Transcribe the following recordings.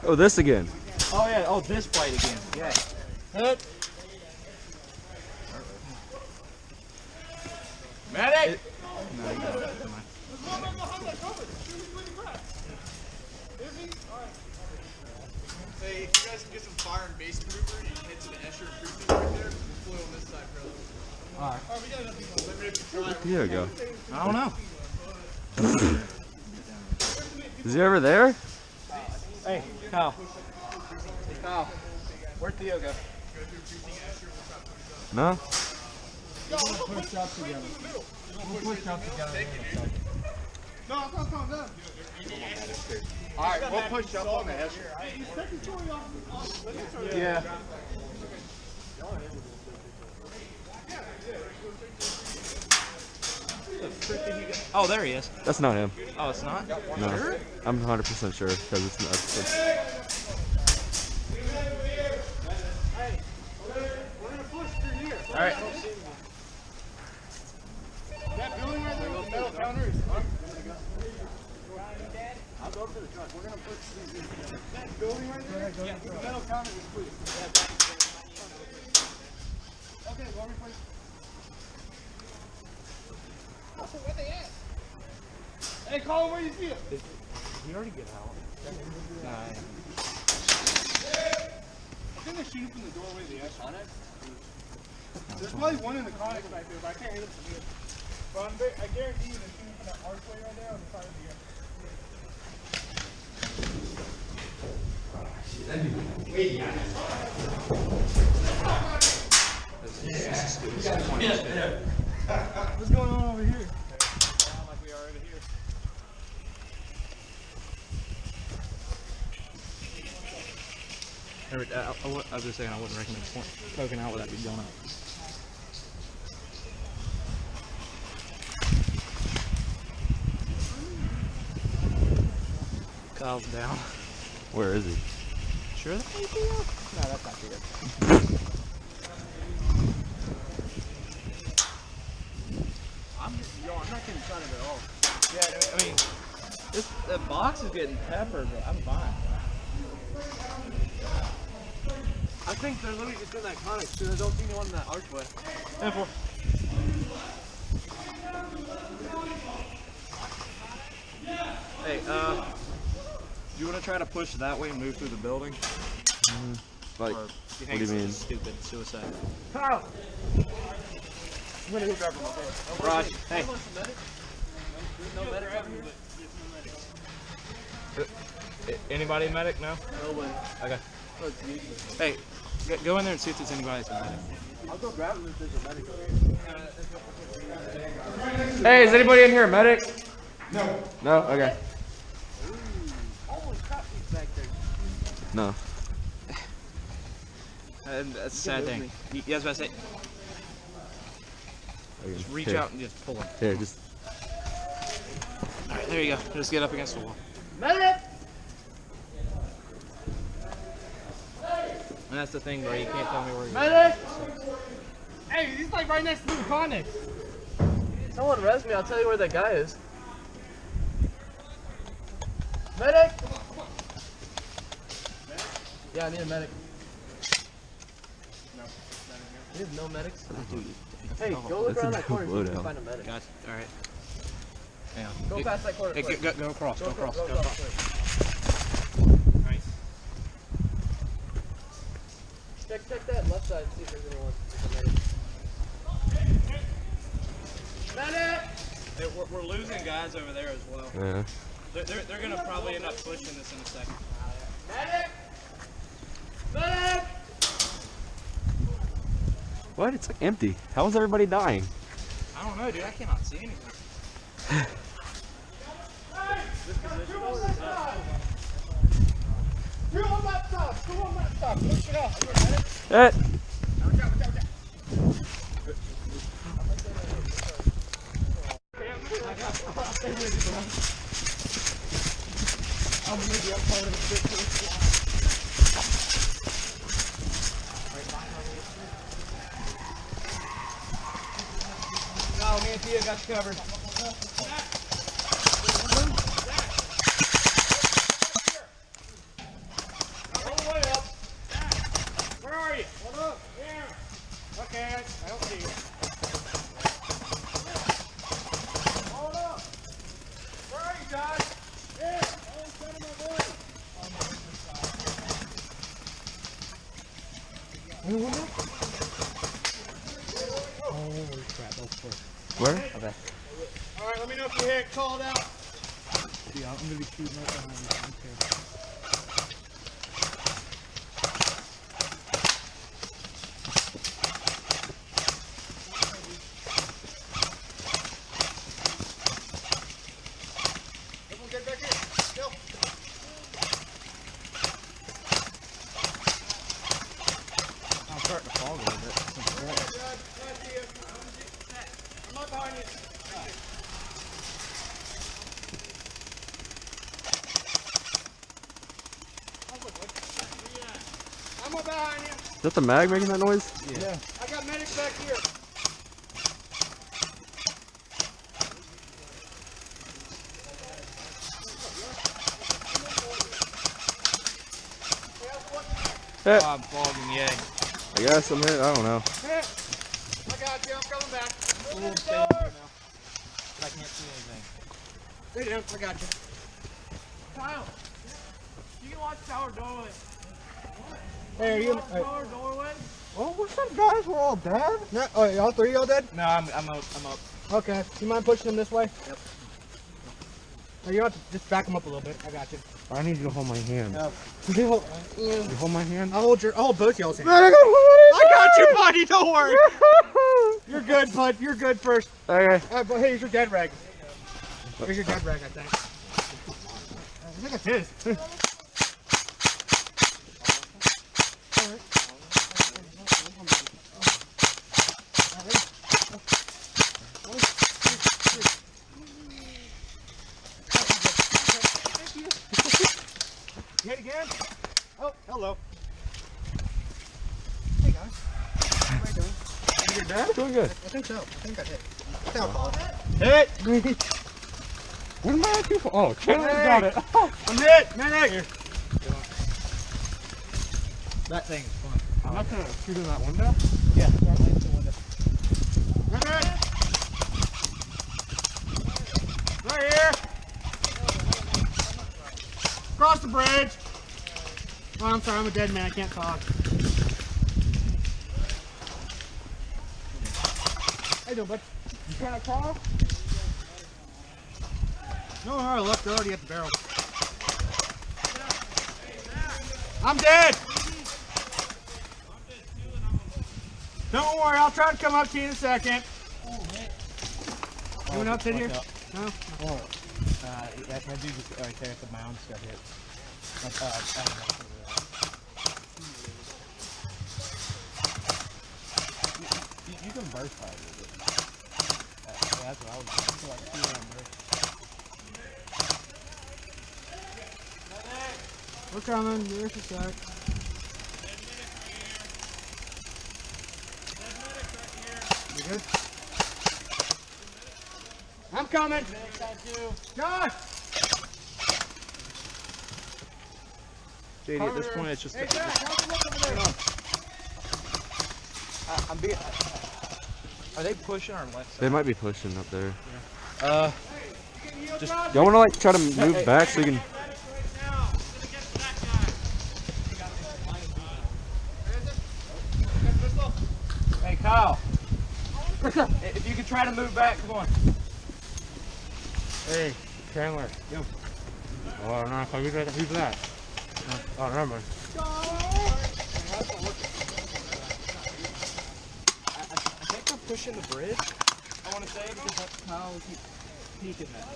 Oh, this again. Oh yeah, oh this fight again. Yeah. Hit. Medic! No, you don't. Come on. Hey, if you guys can get some fire and base maneuver, you can head to the Escher precinct right there. We'll float on this side, brother. Alright. There you go. I don't know. Is he over there? Hey, Kyle. Hey, Kyle. Where'd Theo go? No? We'll push up together. We'll push up together. No. Alright, we'll push up on the Escher. Yeah. Oh, there he is. That's not him. Oh, it's not? No. Sure? I'm 100% sure because it's not. All right. That building right there with the metal counter is up. I'll go to the truck. We're going to put these in. That building right there, the metal counter is clear. Okay, well, replace. Where they at? Hey, call him where you see him. Did he already get out? Nah. I think they shoot him from the doorway of the Escher. There's probably one in the Connex back there, but I can't hit him from here. But I guarantee you they're shooting from that archway right there on the side of the Escher. What's going on over here? Like we are over here. I was just saying I wouldn't recommend poking out without going out. Kyle's down. Where is he? Sure that might be up? No, that's not good. I'm not getting excited at all. Yeah, I mean, the box is getting peppered, but I'm fine. I think they're literally just in that Connex too. I don't see anyone in that archway. And hey, do you want to try to push that way and move through the building? Like, Or what do you mean? Stupid suicide. Kyle! I'm gonna go grab him, okay? Raj, hey. No medic over here? Anybody medic? No? Nobody. Okay. Oh, it's useless. Hey, go in there and see if there's anybody that's a medic. I'll go grab him if there's a medic over here. Hey, is anybody in here a medic? No. No? Okay. Holy crap, he's back there. No. And that's a sad thing. You guys about to say, Okay. just reach Here. out and just pull him. Here, just. Alright, there you go. Just get up against the wall. Medic! And that's the thing, bro. You can't tell me where you're Medic! Hey, he's like right next to the Connex. Someone res me, I'll tell you where that guy is. Medic! Yeah, I need a medic. We have no medics? Hey, go look That's around a that corner and see if you can blowdown. find a medic. Gotcha. Alright. Hang on. Go past that corner. Hey, quick. go across. Go across. Go Go across. quick. Nice. Check that left side, see if there's anyone with a medic. Medic! Hey, we're losing guys over there as well. Yeah. They're going to probably end up pushing this in a second. Medic! Medic! What? It's like empty. How is everybody dying? I don't know, dude. I cannot see anything. You're on that side! Come on that side! Push it off! No, me and Tia got you covered. Holy crap, that's quick. Where? Okay. Alright, let me know if you hit called out. Yeah, I'm gonna be shooting right behind you. Okay. Everyone get back here. Go. I'm starting to fog a little bit. I'm up behind you. I'm up behind you. Is that the mag making that noise? Yeah. I got medics back here. Hey, Oh, I'm fogging the egg. I guess I'm hit. I don't know. Hit. I got you. I'm coming back. Open the Stay door. in here now. But I can't see anything. Stay down. I got you. Kyle, you can watch tower doorway. Hey, are you? Tower doorway? Oh, what's up, guys? We're all dead. No, oh, all three of y'all dead? No, I'm up. Okay. You mind pushing them this way? Yep. Oh, you have to just back them up a little bit. I got you. I need you to hold my hand. No. You hold my hand? I'll hold both y'all's hands. I got you, buddy. Don't worry. You're good, bud. You're good first. Okay. But hey, here's your dead rag. Here's your dead rag, I think. I think it's his. You hit again? Oh, hello. Hey guys. How are you doing? You're dead? Doing good. I think so. I think I hit. Hit! What am I looking for? Oh, Chandler Hey. got it. I'm hit! Medic! Here. That thing is fun. I'm not gonna shoot in that window. Yeah, start lighting the window. Medic! Right here! Cross the bridge! Oh, I'm sorry, I'm a dead man. I can't talk. How you doing, bud? You trying to crawl? No, no, look, they're already at the barrel. I'm dead! Don't worry, I'll try to come up to you in a second. Anyone else in here? No? Oh, that dude just right there at the mound got hit. You can burst fire with it. Yeah, that's what I was doing. Like 2 round burst. We're coming, there's a sec. You good? I'm coming! Josh! JD, at this point, it's just. Hey, Jack, how's it look over there? I'm being. Are they pushing our left They side? might be pushing up there. Just. Y'all wanna like try to move back so you can. Hey, Kyle. If you could try to move back, come on. Hey, Chandler. Yo. Oh, no, who's that? Oh, never mind. I think they're pushing the bridge, I want to say, because that's how we keep peeking that.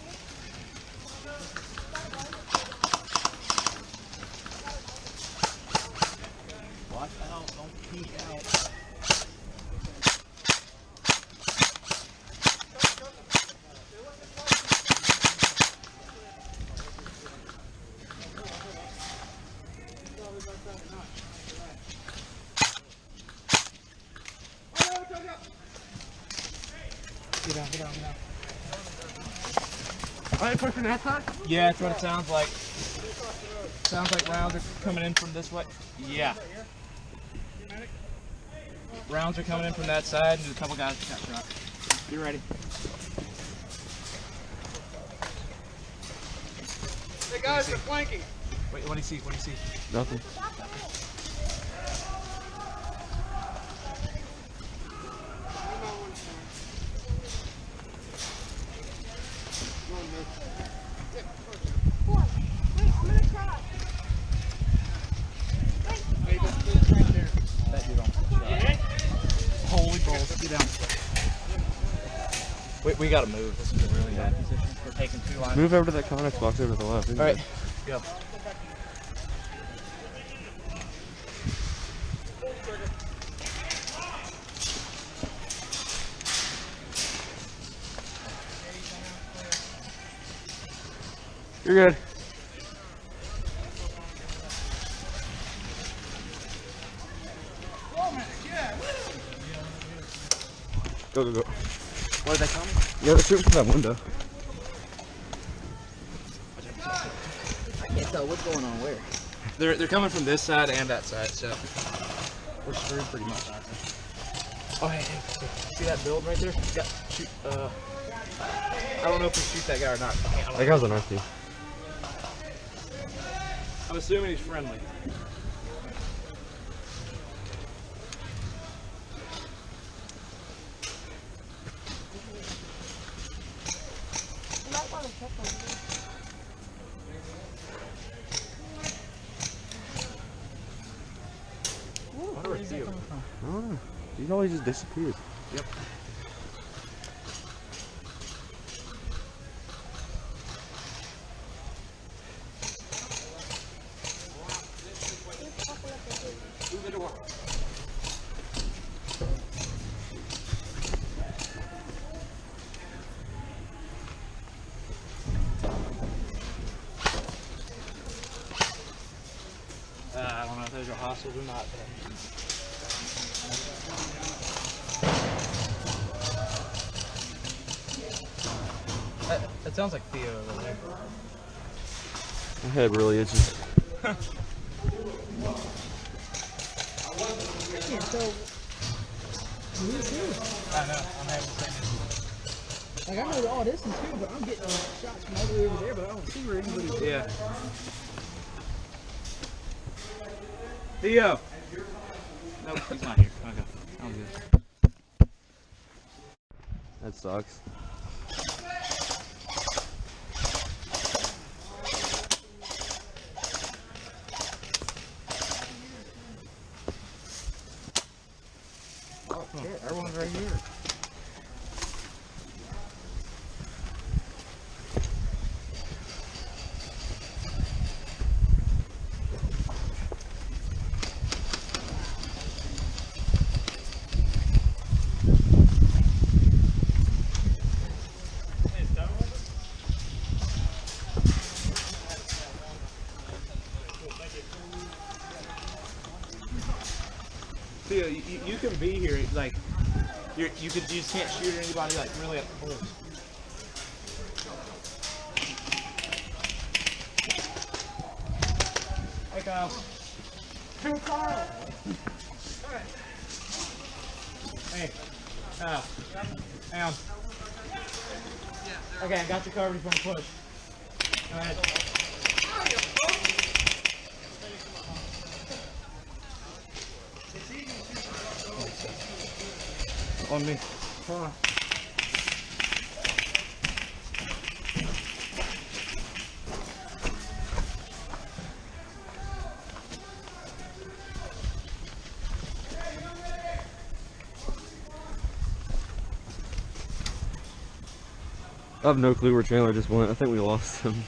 Watch out, don't peek out. Get down. Are they pushing that side? Yeah, that's what it sounds like. Sounds like rounds are coming in from this way. Yeah. Rounds are coming in from that side, and a couple guys got shot. Be ready. Hey guys, they're flanking. Wait, what do you see? Nothing. We gotta move. This is a really bad position. We're taking 2 lines. Move over to that Connex box over to the left. All right, go. You're good. Go, go, go. Where are they coming? Yeah, they're shooting from that window. I can't tell what's going on where. They're coming from this side and that side, so we're screwed pretty much. Oh, hey, see that build right there? Yeah, shoot. I don't know if we shoot that guy or not. That guy's on our team. I'm assuming he's friendly. Where is he coming from? I don't know. He always just disappears. Yep. Through the door. I don't know if those are hostiles or not. That sounds like Theo over there. My head really itches. I can't tell. I know. I'm having the same issue. Like, I know all this and too, but I'm getting shots from all the way over there, but I don't see where anybody's. Yeah. Theo! Nope, he's not here. Okay. I'm good. That sucks. Oh, shit. Everyone's right here. Theo, you can be here, like, you just can't shoot at anybody, like, really up close. Hey, Kyle. Hey, Kyle. Hey, Kyle. Hang on. Okay, I got you covered if you want to push. Go ahead. On me. Hold on. I have no clue where Chandler just went. I think we lost him.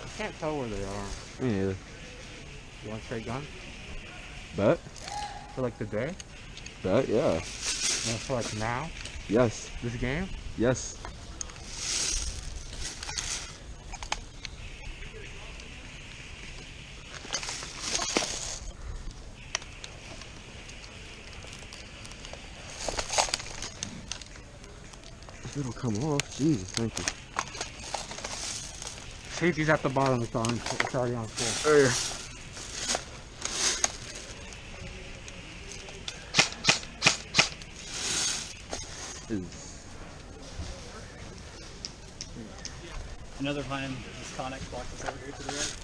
I can't tell where they are. Me neither. You want to trade guns? Bet? For like the day? Bet, yeah. Yeah, for like now? Yes. This game? Yes. If it'll come off. Jesus, thank you. Safety's at the bottom. It's already on full. There. Another time, this Connex box is over here to the right.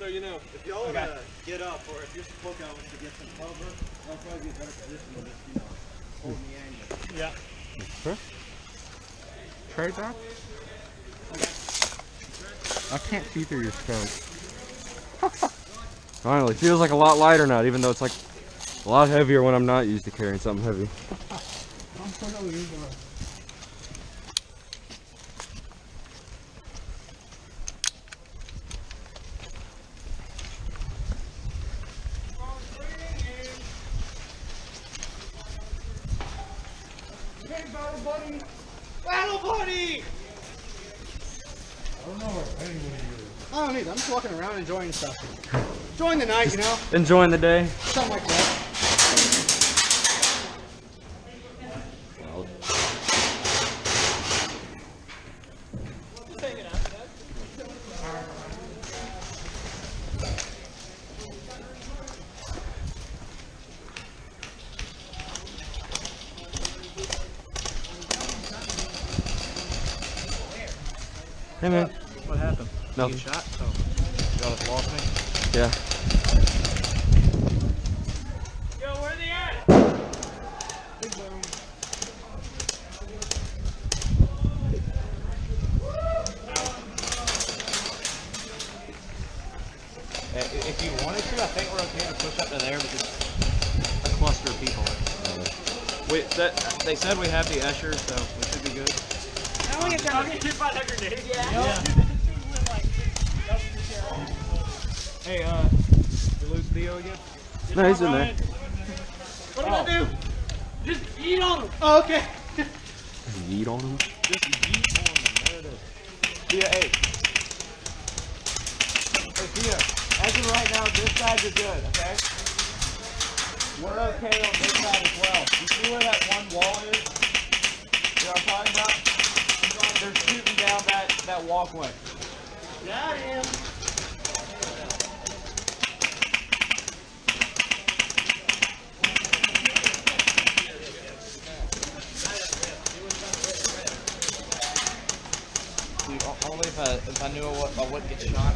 you know. If y'all want to get up, or if your lookout wants to get some cover, that'll probably be a better position than just, you know, holding the angle. Yeah. Sure. Trade back? I can't see through your scope. Finally, feels like a lot lighter now, even though it's like a lot heavier when I'm not used to carrying something heavy. Battle buddy! I don't either. I'm just walking around enjoying stuff. Enjoying the night, you know? Enjoying the day. Something like that. Hey man. What happened? Nothing. You shot? Oh. Y'all just lost me? Yeah. Yo, where they at? If you wanted to, I think we're okay to push up to there because a cluster of people. They said we have the Escher, so we should be good. I'll get hit by that grenade. Yeah. Hey, you lose Theo again? No, he's in there. What do I do? Just eat on him. Oh, okay. Yeet on him. Just yeet on them. There it is. Thea, hey. Hey, Thea. As of right now, this side is good, okay? We're okay on this side as well. You see where that one wall is? You know what I'm talking about? They're shooting down that walkway. Got him. Dude, only if I knew I wouldn't get shot.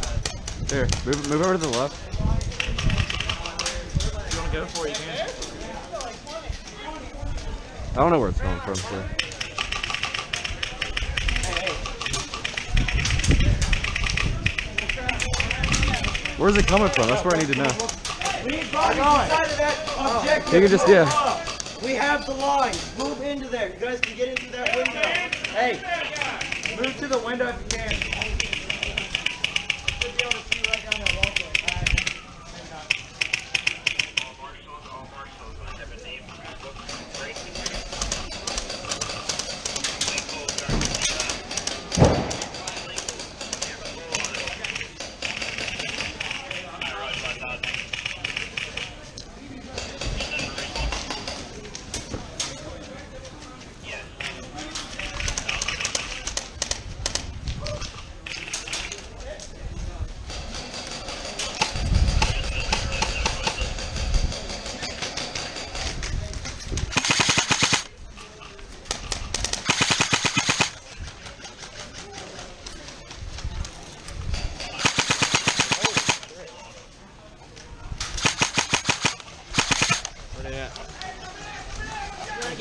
Here, move over to the left. You want to go for it, you can. I don't know where it's coming from, so. Where's it coming from? That's where I need to know. We need bodies inside of that objective. You can just, yeah. We have the line. Move into there. You guys can get into that window. Hey, move to the window if you can. Should be able to see right down that walkway.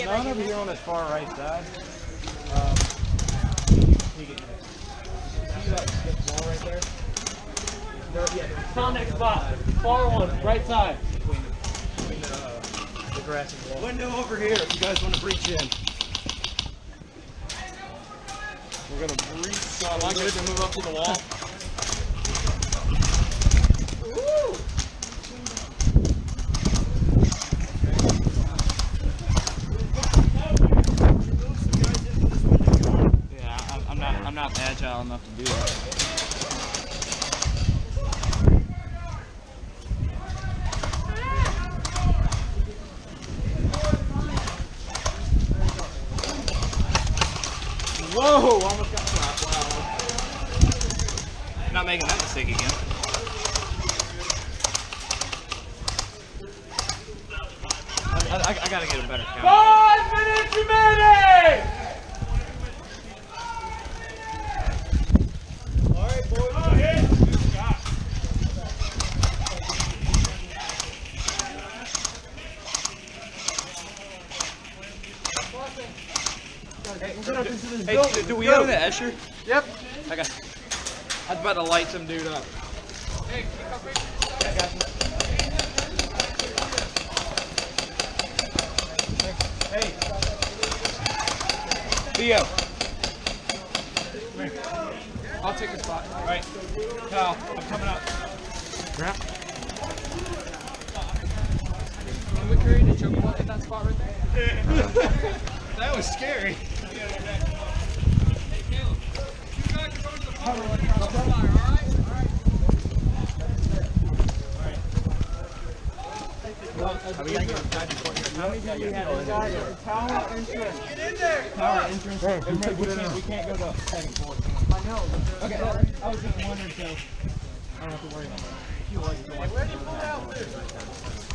None over here on this far right side. You get see that wall right there? Found next spot. Far one, right side. Between the grass and the wall. Window over here if you guys want to breach in. We're gonna breach. Am I good to move up to the wall? I'm not agile enough to do that. Whoa! Almost got shot. Wow. Not making that mistake again. I gotta get a better count. 5 minutes remaining! All right, boys. Oh, hit! Good shot. we having an Escher? Yep. Okay. I was about to light some dude up. Hey, can you come quick? Yeah, got you. Hey. Theo. Come here. I'll take the spot. All right. Kyle, I'm coming up. Yeah. Can we create a choke point in that spot right there? That was scary. Tower entrance. Get in there. Tower entrance. We can't go to second floor. I know. Okay, I was just wondering, so I don't have to worry about that. Where do you pull out this?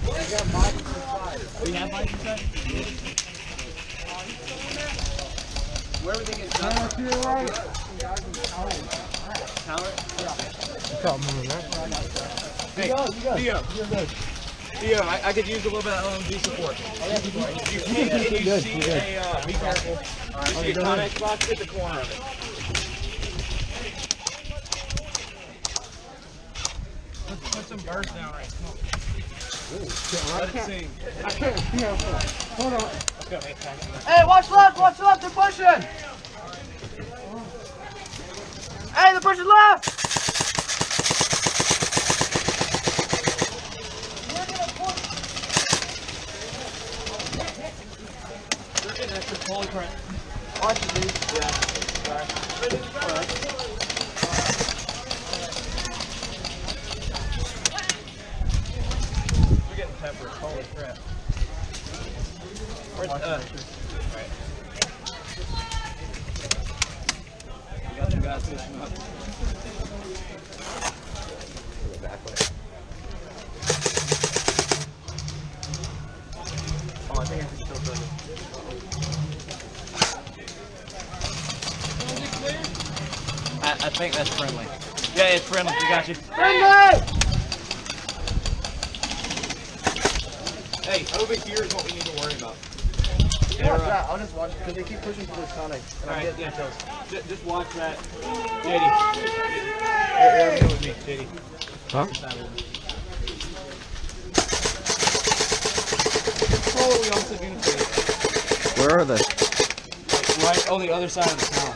We got bikes inside. We have bikes inside? Where would they get done? To your right. Tower? Yeah. Hey, Theo. Theo, I could use a little bit of LMG support. You can't see a, be careful. You see a Connex box, hit the corner of it. Let's put some birds down right. Come on. Let it sing. I can't see how far. Hold on. Let's go. Hey, watch left, they're pushing! Hey, they're pushing left! Holy crap. Watch it, dude. Yeah. Sorry. Alright. We're getting peppered. Holy crap. Where's Alright. We got two guys pushing up. Go back way. Oh, I think I can still do it. I think that's friendly. Yeah, it's friendly. We got you. Friendly! Hey, over here is what we need to worry about. Watch that. I'll just watch it because they keep pushing for this Sonic. Alright, yeah. Just watch that. JD. You're here with me, JD. Huh? Slowly on the unit. Where are they? Right on the other side of the town.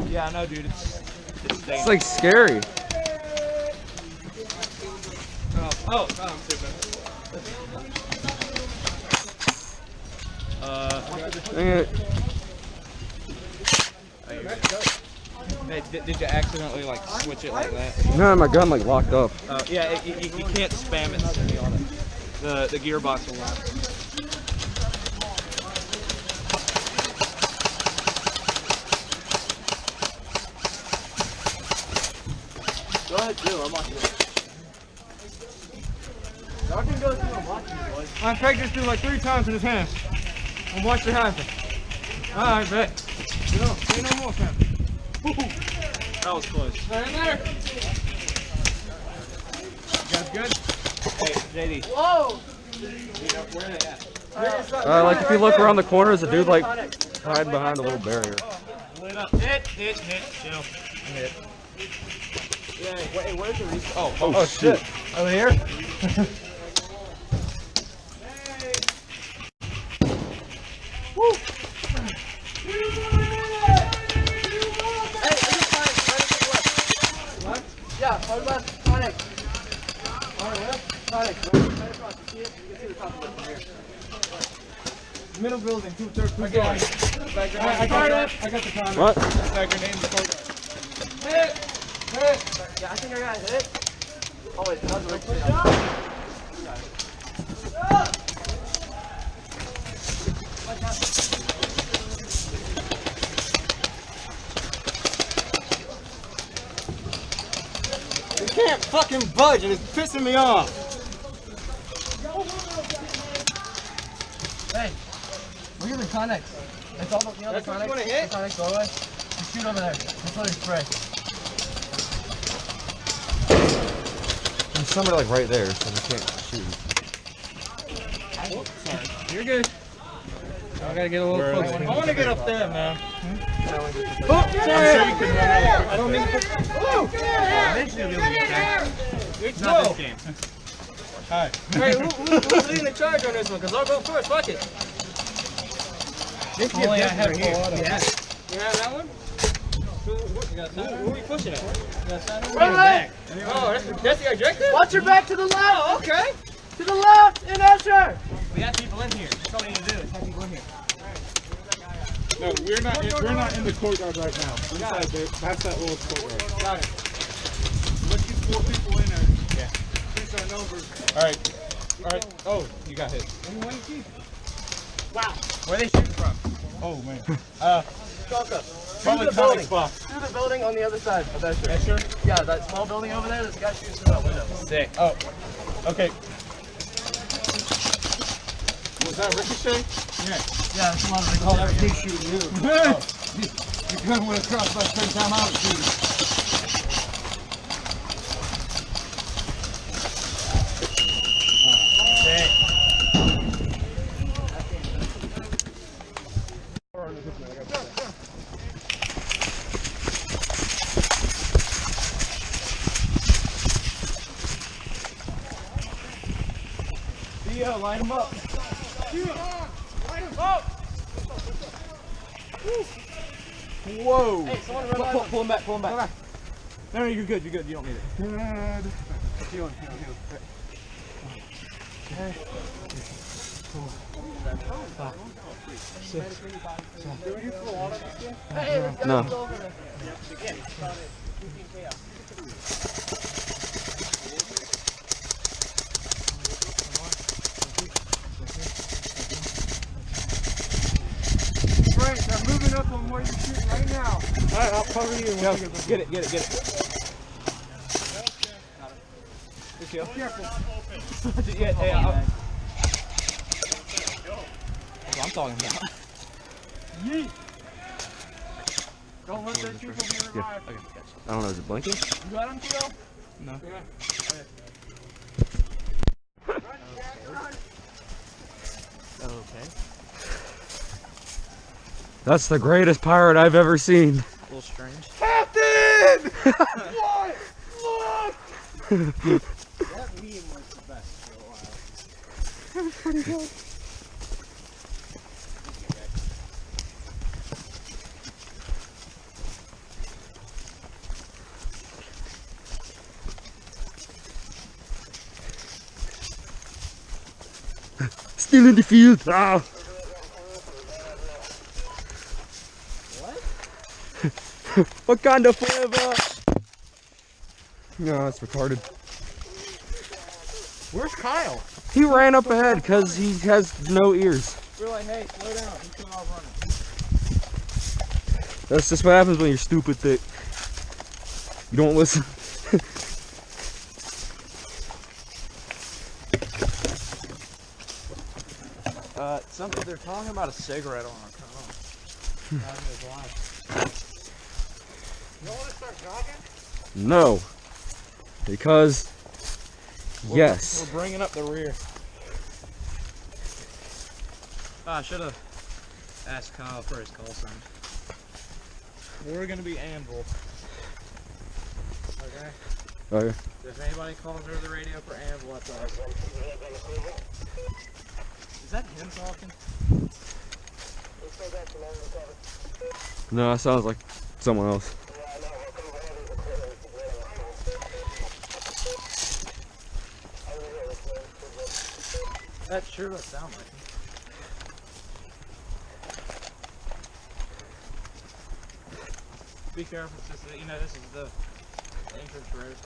Yeah, I know, dude. It's like scary. Oh, I'm stupid. Dang it. Hey, did you accidentally like switch it like that? No, my gun like locked up. Yeah, you can't spam it on it. The gearbox will lock. Go ahead, do. I'm watching it. Y'all can go through and watch you, boys. I pegged this dude like 3 times in his hands. And watch it happen. Alright, bet. Say no more, fam. That was close. Right in there. You guys good? Hey, JD. Whoa! Where are they at? Like if you look around the corner, there's a dude like hiding behind a little barrier. Lit up. Hit. Chill. Hit. Yeah, wait, where's the reset? Oh shit. Over here? Woo! Hey, what? Yeah, hard left, Sonic. Hard left, Sonic. Right across. You see it? You can see the top of it from here. Middle building, 2-3. I got the comment. What? Tag your name before you. Hit! Yeah, I think I got hit. Oh wait, that was a push You can't fucking budge and it's pissing me off. Hey, look at the Connex. It's all the, you know, That's the what Connex. you wanna hit? The Connex doorway. Just shoot over there. Just let it spray. There's somebody like right there, so we can't shoot. You're good. I gotta get a little closer. I want to get up there, man. I'm sure you can run out. I don't need to put. Eventually you'll be able to get there. It's not this game. Alright. Hey, who's leading the charge on this one? Because I'll go first. Fuck it. This Only I is have right here. full auto. Yeah. You have that one? Who are you pushing at? You got that one? Right. Oh, that's the objective? Watch your back to the left. Oh, okay. To the left, in Usher. We have people in here. That's all we need to do is have people in here. No, we're not in the courtyard right now. Inside there. That's that little courtyard. Got it. Let's get 4 people in there. Yeah. Increase our numbers. Alright. Alright. Oh, you got hit. Wow. Where are they shooting from? Oh man. Probably building. Through the building on the other side of Usher. Usher? Yeah, that small building over there, there's a guy shooting through that window. Sick. Oh. Okay. Was that Ricochet? Yeah, that's a lot of Oh, that was me shooting you. Oh. You couldn't win a crossbow every time I was shooting. Theo, line them up. Whoa. Hey, someone run Pull him back, pull him back. No, you're good. You're good. You don't need it. Good. Heal. Okay. 4, 5, 6, 7. Did we do full auto this game? No. Frank, I'm moving up on where you're shooting right now. Alright, I'll cover you. Go. Get it. Good kill. Careful. Yeah, hey, that's what I'm talking about. Yeet. Don't let those people be revived. Okay, gotcha. I don't know, is it blinking? You got him, Theo? No. Okay. That's the greatest pirate I've ever seen. A little strange. Captain! What? Look! That meme was the best for a while. That was pretty good. Still in the field. Ah. What kind of flavor? No, it's retarded. Where's Kyle? He ran up ahead because he has no ears. We're like, hey, slow down. He's coming off running. That's just what happens when you're stupid thick. You don't listen. Something they're talking about a cigarette on our car. You don't want to start jogging? No. Because, yes. We're bringing up the rear. I should have asked Kyle for his call sign. We're gonna be Anvil. Okay. Okay. If anybody calls over the radio for Anvil, that's us. Is that him talking? No, that sounds like someone else. That sure does sound like him. Be careful, it's just, you know, this is the entrance road.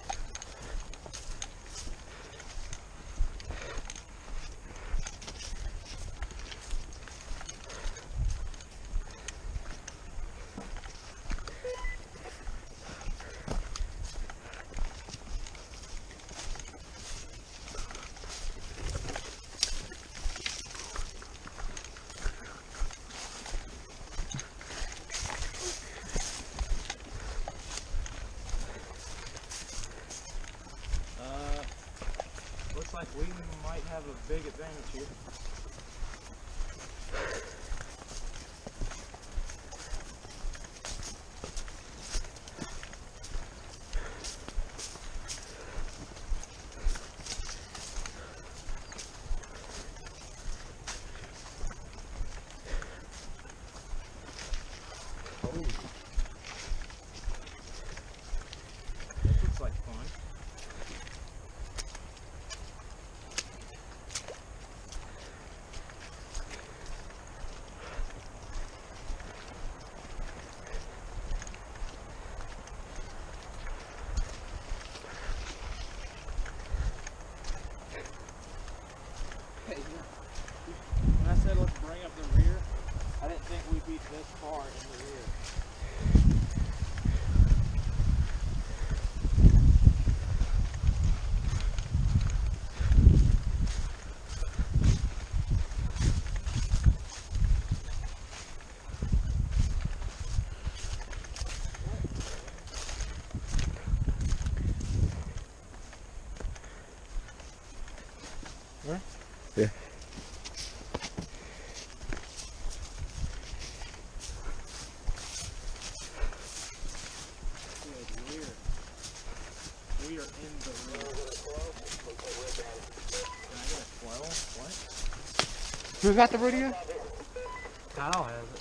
Looks like we might have a big advantage here. car in the rear. Yeah. We are in the rear. Can I get a 12? What? Who got the radio? Kyle has it.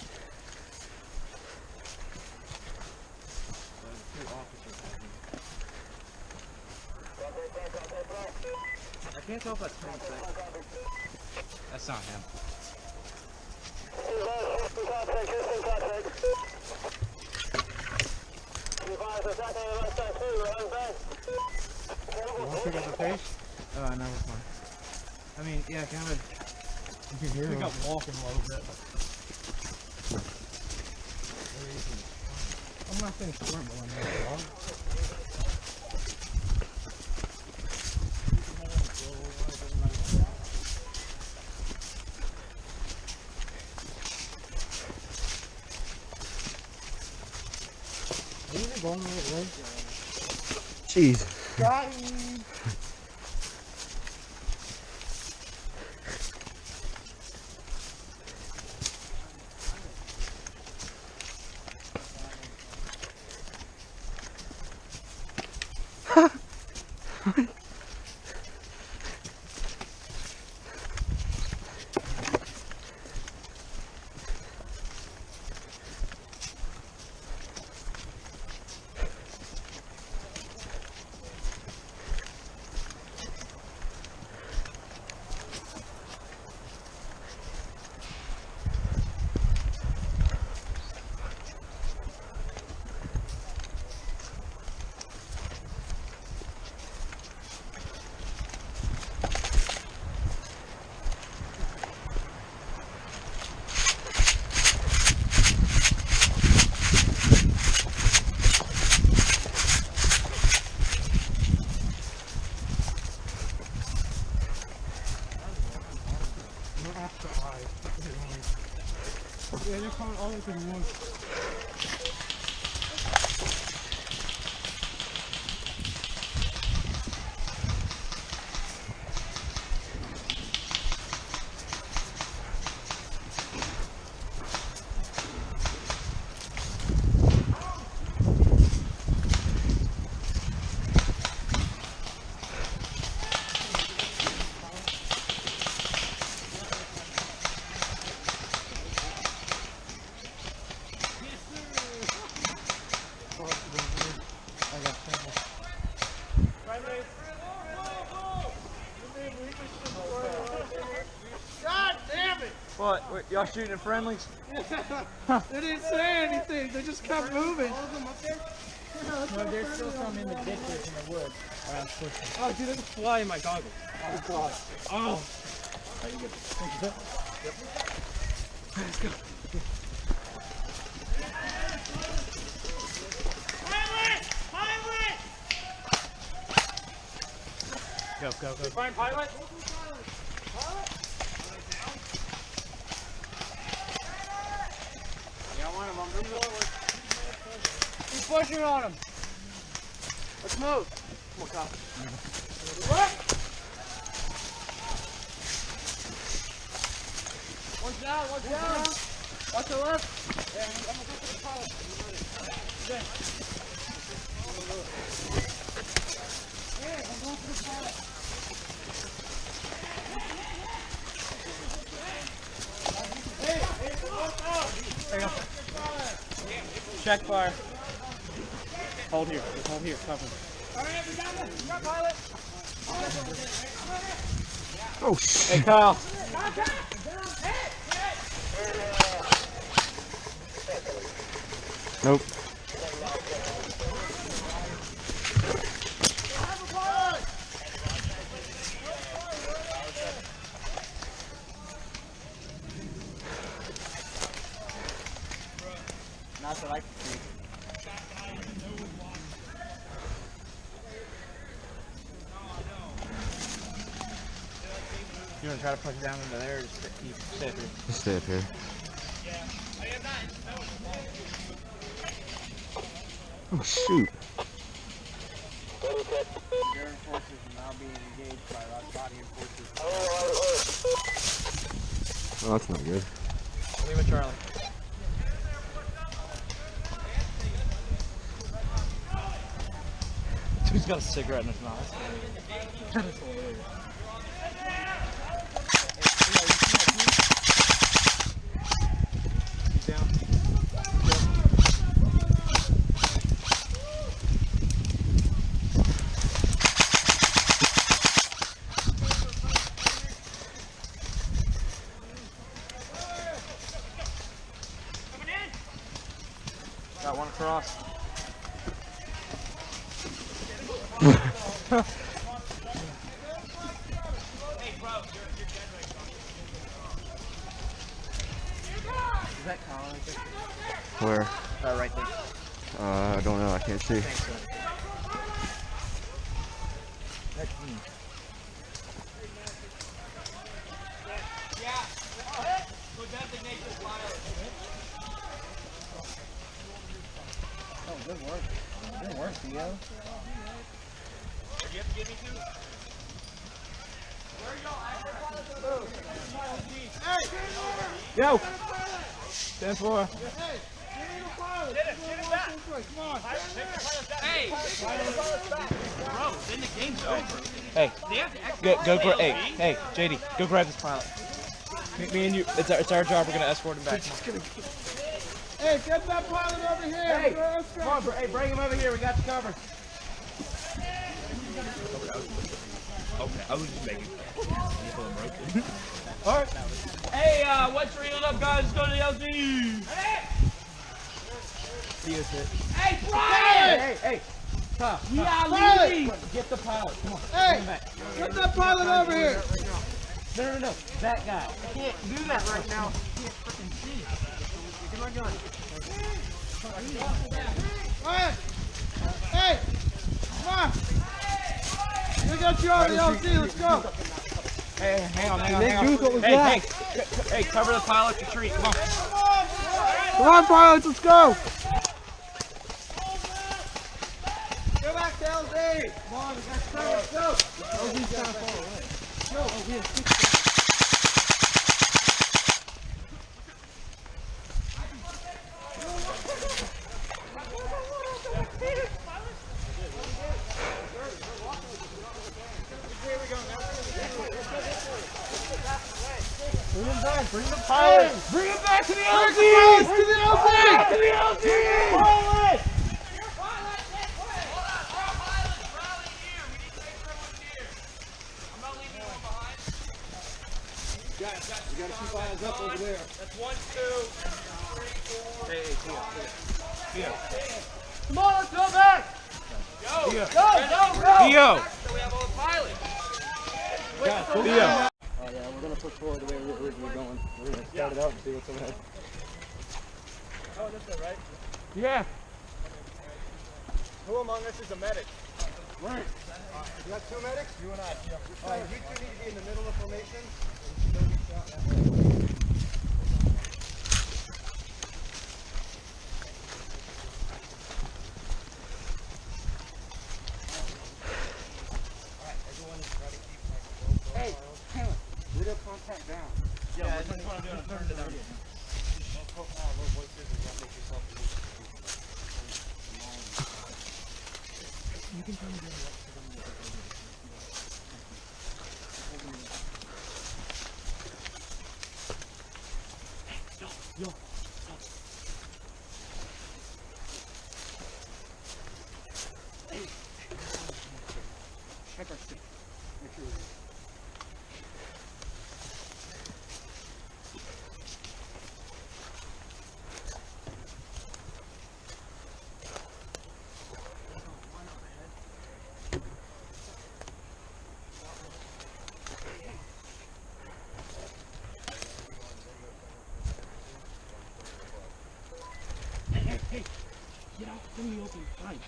I can't tell if that's him. That's not him. You want to pick up the pace? No, we're fine. I mean, yeah, kind of. You can hear Pick him. up walking a little bit. I'm not saying scrimbling there, dog. Going the right way. Jeez. Got him. Yeah, they're coming all into the woods. God damn it! What? Y'all shooting at friendlies? They didn't say anything. They just kept moving. No, there's still some in the ditches in the woods. Oh, dude, there's a fly in my goggles. Oh, God. Oh. Are you good? Yep. Let's go. Go, go, go. Find pilot. Yeah, one of them. Move forward. Keep pushing on him. Let's move. Come on, Kyle. What? One down, one down. Watch the left. Yeah, I'm gonna go for the pilot. Okay. Yeah, I'm going for the pilot. There you go. Check fire. Hold here. Just hold here. Cover. Alright, we got it. We got pilot. Oh shit. Hey, Kyle. Nope. You want to try to push down into there or just stay up here? Just stay up here. Oh shoot. German forces are now being engaged by Rockbodian forces. Oh, that's not good. Leave it, Charlie. Dude's got a cigarette in his mouth. That is hilarious. He's down. Got one across. Is that Colin right there? Where? Right there. I don't know. I can't see. Thanks, sir. That's me. Oh, good work. Good work, Theo. You have to give me two? Go! Stand for. Hey! Bro, then the game's over. Hey, They have to go grab. Hey, JD, go grab this pilot. Me and you. It's our job. We're gonna escort him back. Hey, get that pilot over here. Hey, come on, hey, bring him over here. We got you covered. Okay, I was just making broken. All right. Hey, what's reeled up, guys? Let's go to the LG. Theo sit. Hey, Brian! Hey. Tough. Yeah, Pilot! Lee! Get the pilot. Come on. Hey, Bring him back. get that pilot over here. No. That guy. I can't do that right now. I can't freaking see. Get my gun. Ryan, hey, come on. We got you on the LC, let's go. Hey, hang on. Goose, what was Hey, that? hey, cover the pilot retreat. Come on. Come on, pilots, let's go. Go back to LZ. Come on, we got time, let's go. LZ's kind of far away. Go. Oh, we have 6 Bring the pilot. Bring it back to the LZ. To the LZ. To the LZ. Pilot. Guys, we got to keep eyes up over there. That's 1, 2, 3, 4. Hey, Theo. Come on, let's go back. Go! Theo. Go! Theo. So we have all the pilots. Theo. Oh yeah, we're gonna push forward the way we were originally going. We're gonna start it out and see what's ahead. Oh, that's it, right? Yeah. Who among us is a medic? Right. You got 2 medics? You and I. All right, you 2 need to be in the middle of the formation. Hey, Taylor. Video contact down. Yeah, that's what I'm doing. I'm turning it down. Check our seat. Make sure Hey, get out from the open hide.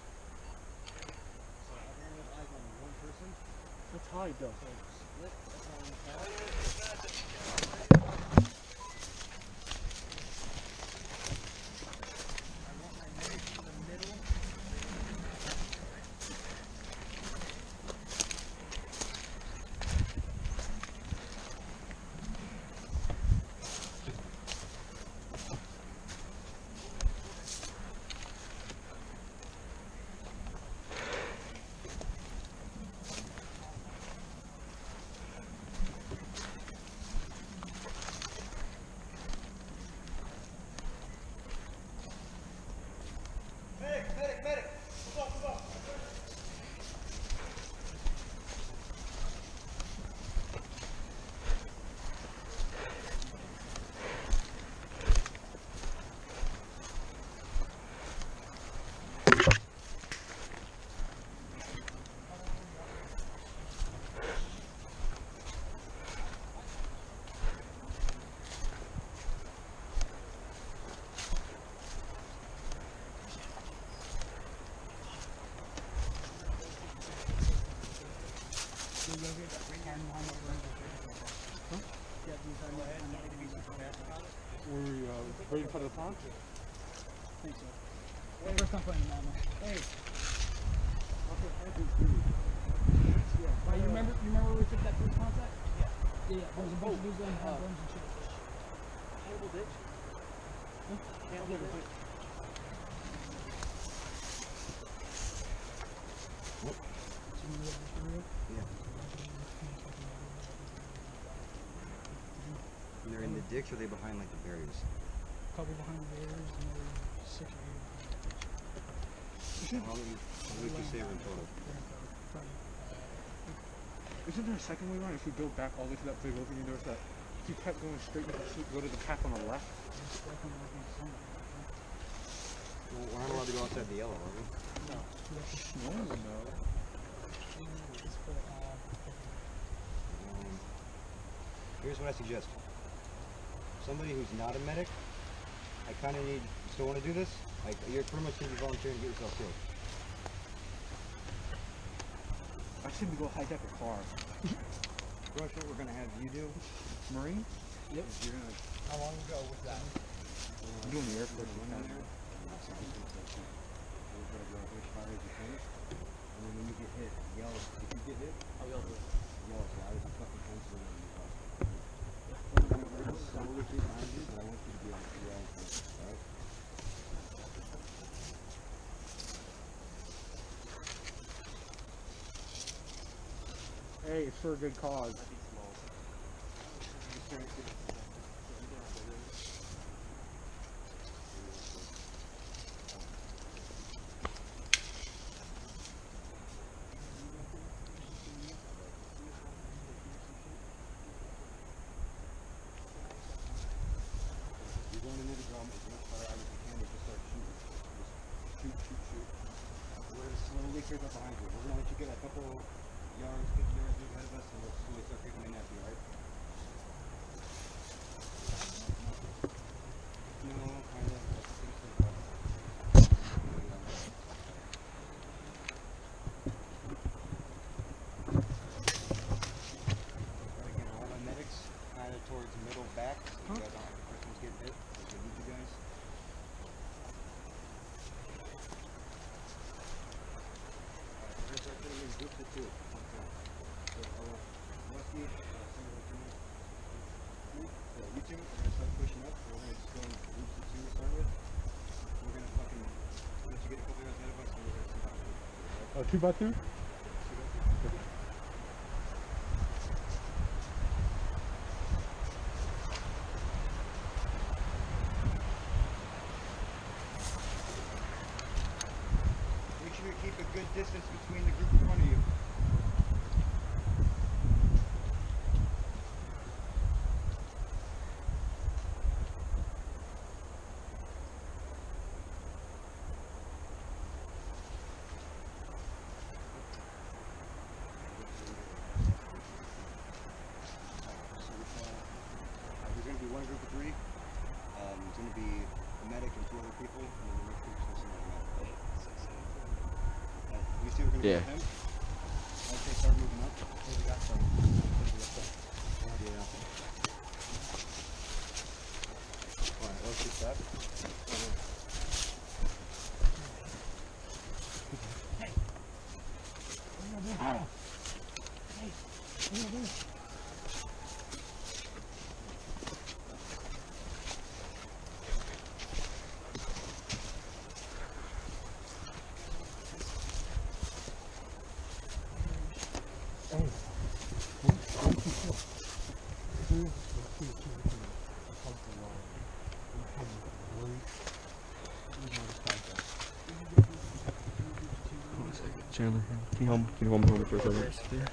Let's hide though. Were we waiting for the pond? I think so. First time playing Mama. Hey. Right, you remember where we took that first contact? Yeah. Yeah, there was a bunch of dudes laying hot bones and shit. Cannibal ditch? Cannibal ditch? And they're in the ditch, or are they behind like the barriers? Couple behind the barriers and maybe 6 or 8. How many would you say are in total? Isn't there a second way around? If we go back all the way to that big opening, there was that. If you kept going straight, you could go to the path on the left. Well, we're not allowed to go outside the yellow, are we? No. Here's what I suggest. Somebody who's not a medic, I kind of need, still want to do this? Like, you're pretty much going to be volunteering to get yourself killed. I think we go hijack a car. Pretty much what we're going to have you do. Marine? Yep. You're going to... How long ago was that? I'm doing the Air Force. We're going to go as far as you finish. And then when you get hit, yell. If you get hit, I'll yell to it. yell as loud as you fucking can so that you talk. Slowly keep behind you, but I want you to be on the ground first, alright? Hey, it's for a good cause. You're going into the drum as much far out as you can, just start shooting. Just shoot. We're going to slowly creep up behind you. We're going to let you get a couple yards, 50 yards ahead of us, and we'll slowly start creeping in after you, alright? No, kind of. Again, all my medics kind of towards middle back, so you guys don't have the first ones get hit, because we need you guys. We're going to start putting in groups of two. So, Rusty, you two are going to start pushing up. We're going to just go in groups of two to start with. We're going to fucking let you get a couple yards ahead of us, and we're going to see how we do. Oh, 2x2? Make sure you keep a good distance between the group in front of you. There's going to be one group of three. It's going to be a medic and two other people, and then the next group's just another medic. You two are going to Yeah. go with him. I'd say start moving up. We got some Chandler. Can you hold me for a second?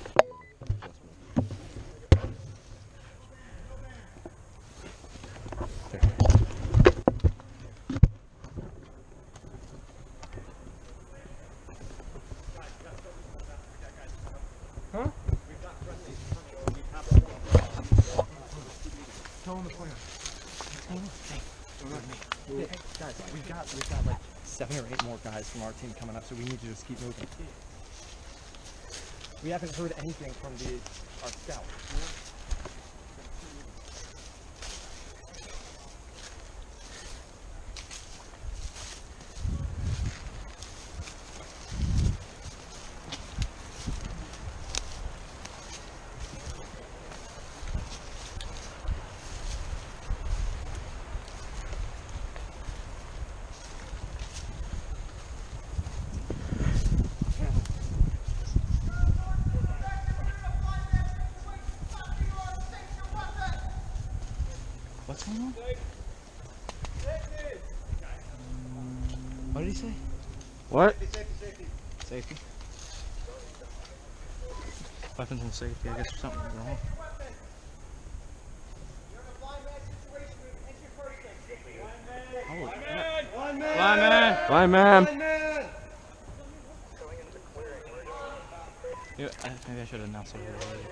Tell him the plan. Hey, guys, we've got like 7 or 8 more guys from our team coming up, so we need to just keep moving. We haven't heard anything from our scout. What's going on? What did he say? What? Safety. Weapons and safety. I guess there's something wrong. Line man. Yeah, maybe I should have announced it already.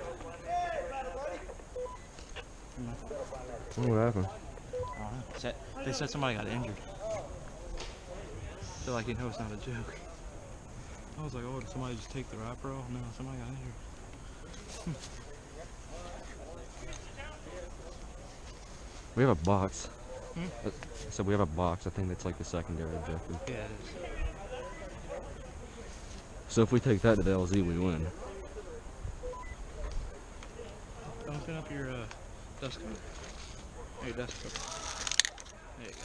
What happened? I don't know. They said somebody got injured. So like, you know, it's not a joke. I was like, oh, did somebody just take the wrapper off? No, somebody got injured. We have a box. So we have a box. I think that's like the secondary objective. Yeah, it is. So if we take that to the LZ, we win. Open up your desk cover. Your desk cover. There you go.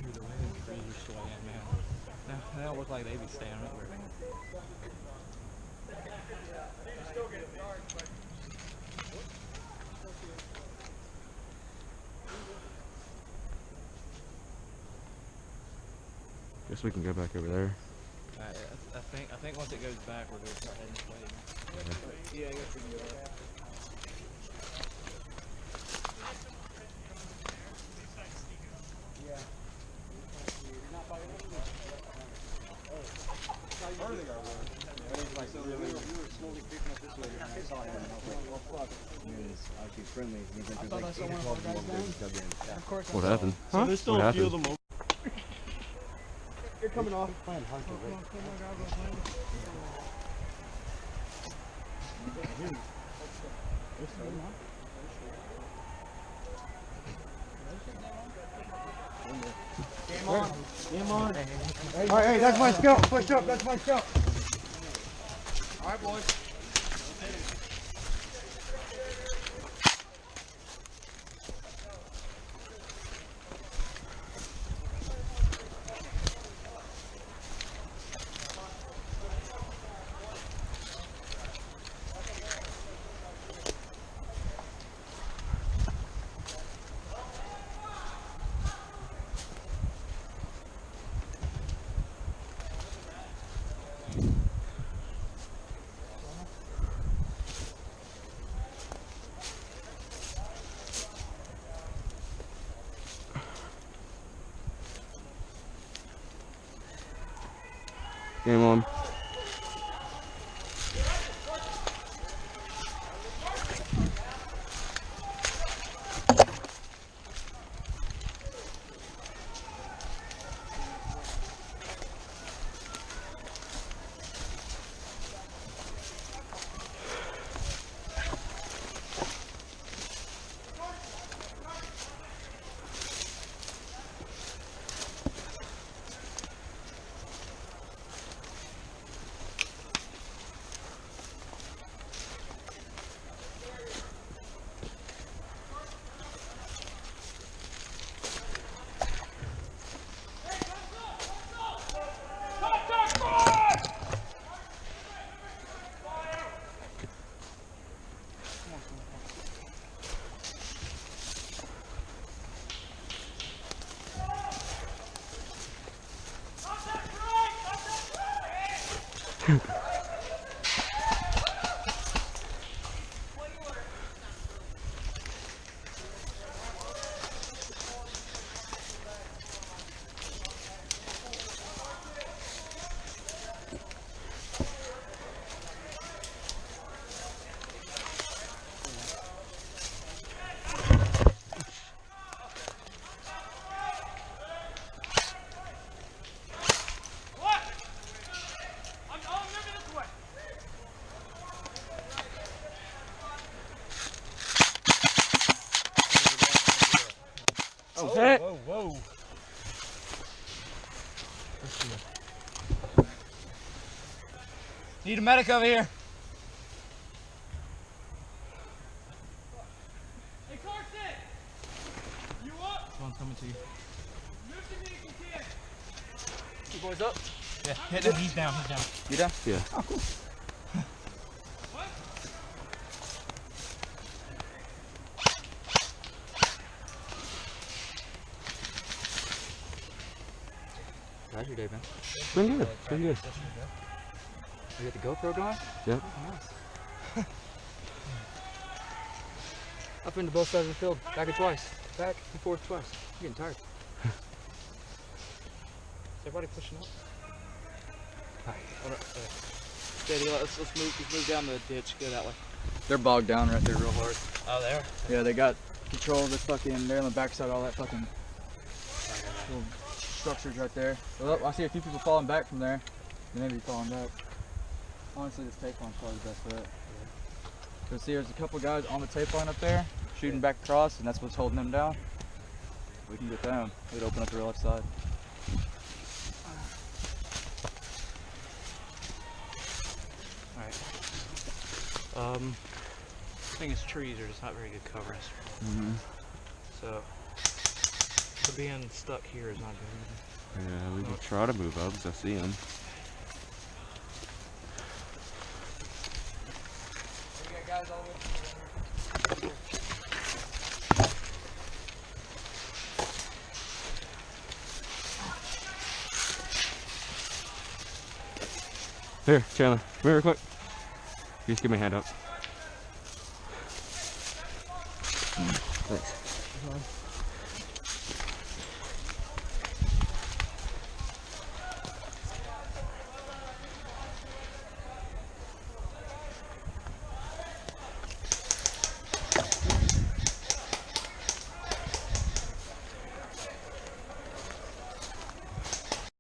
Dude, the way the trees are swaying, man. They don't look like they be staying up there. Guess we can go back over there. I think once it goes back, we're gonna start heading this way. Yeah, I guess we can do that. What happened? So there's still What a few of happened? them. You're coming off. Game on. All right, hey, that's my scout. Push up. That's my scout. All right, boys. Game on. Okay. Whoa, whoa. Need a medic over here. Hey, Carson! You up? Someone's coming to you. Move to me if you can. You boys up? Yeah, hit him. He's down, he's down. You down? Yeah. Oh, cool. How's your day, man? Been good. Been good. You got the GoPro going? Yep. Nice. Up into both sides of the field, back and twice. Back and forth twice. I'm getting tired. Is everybody pushing up? Alright. Steady, let's move down the ditch, go that way. They're bogged down right there real hard. Oh, there? Yeah, they got control of this fucking, they're on the backside of all that fucking little structures right there. Well, I see a few people falling back from there. They may be falling back. Honestly, this tape line's probably the best for that. So see, there's a couple guys on the tape line up there, shooting back across, and that's what's holding them down. We can get them. We'd open up the left side. Alright. The thing is, trees are just not very good cover. So being stuck here is not good. Yeah, we can try to move up because I see him. Here, Chandler, come here real quick. You just give me a hand up. Thanks.